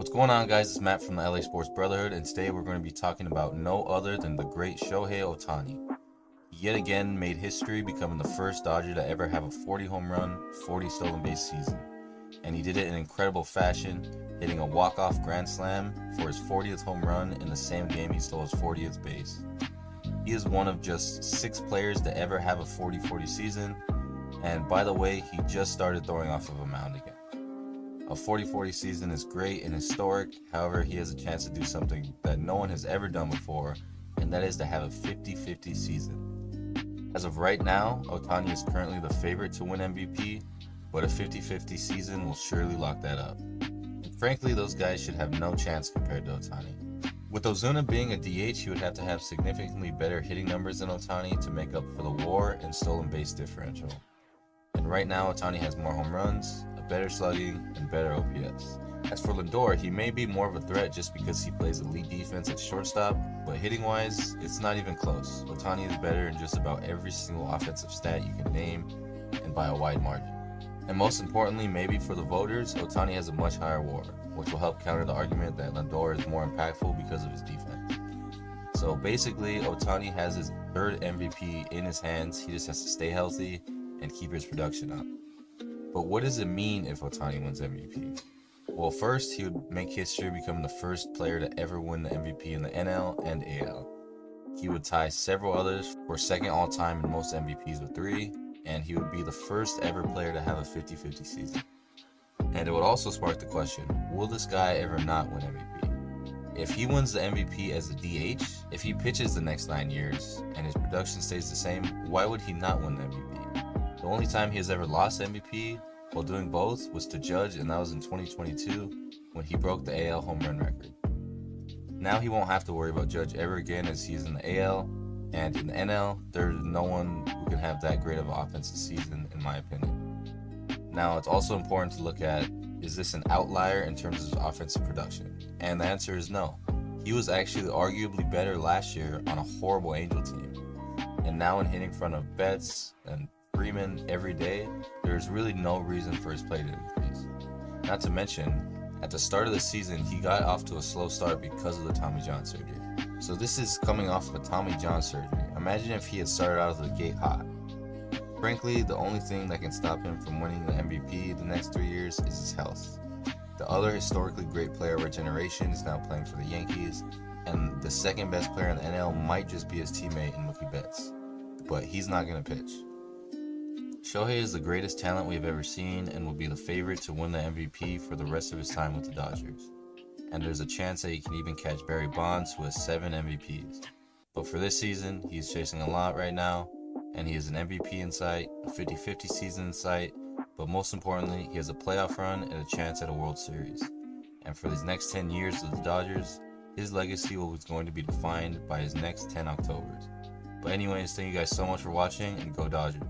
What's going on, guys? It's Matt from the LA Sports Brotherhood, and today we're going to be talking about no other than the great Shohei Ohtani. He yet again made history, becoming the first Dodger to ever have a 40 home run, 40 stolen base season. And he did it in incredible fashion, hitting a walk-off grand slam for his 40th home run in the same game he stole his 40th base. He is one of just 6 players to ever have a 40-40 season, and by the way, he just started throwing off of a mound again. A 40-40 season is great and historic, however, he has a chance to do something that no one has ever done before, and that is to have a 50-50 season. As of right now, Ohtani is currently the favorite to win MVP, but a 50-50 season will surely lock that up. And frankly, those guys should have no chance compared to Ohtani. With Ozuna being a DH, he would have to have significantly better hitting numbers than Ohtani to make up for the WAR and stolen base differential. And right now, Ohtani has more home runs, a better slugging, and better OPS. As for Lindor, he may be more of a threat just because he plays elite defense at shortstop, but hitting-wise, it's not even close. Ohtani is better in just about every single offensive stat you can name, and by a wide margin. And most importantly, maybe for the voters, Ohtani has a much higher WAR, which will help counter the argument that Lindor is more impactful because of his defense. So basically, Ohtani has his third MVP in his hands. He just has to stay healthy and keep his production up. But what does it mean if Ohtani wins MVP? Well, first, he would make history becoming the first player to ever win the MVP in the NL and AL. He would tie several others for second all-time in most MVPs with 3, and he would be the first ever player to have a 50-50 season. And it would also spark the question, will this guy ever not win MVP? If he wins the MVP as a DH, if he pitches the next 9 years, and his production stays the same, why would he not win the MVP? The only time he has ever lost MVP while doing both was to Judge, and that was in 2022 when he broke the AL home run record. Now he won't have to worry about Judge ever again as he's in the AL, and in the NL, there's no one who can have that great of an offensive season, in my opinion. Now, it's also important to look at, is this an outlier in terms of his offensive production? And the answer is no. He was actually arguably better last year on a horrible Angel team. And now in hitting in front of Betts and Freeman every day, there's really no reason for his play to increase. Not to mention, at the start of the season, he got off to a slow start because of the Tommy John surgery. So this is coming off of a Tommy John surgery. Imagine if he had started out of the gate hot. Frankly, the only thing that can stop him from winning the MVP the next 3 years is his health. The other historically great player of our generation is now playing for the Yankees, and the second best player in the NL might just be his teammate in Mookie Betts. But he's not going to pitch. Shohei is the greatest talent we've ever seen and will be the favorite to win the MVP for the rest of his time with the Dodgers. And there's a chance that he can even catch Barry Bonds, who has 7 MVPs. But for this season, he's chasing a lot right now, and he has an MVP in sight, a 50-50 season in sight, but most importantly, he has a playoff run and a chance at a World Series. And for these next 10 years with the Dodgers, his legacy is going to be defined by his next 10 Octobers. But anyways, thank you guys so much for watching, and go Dodgers.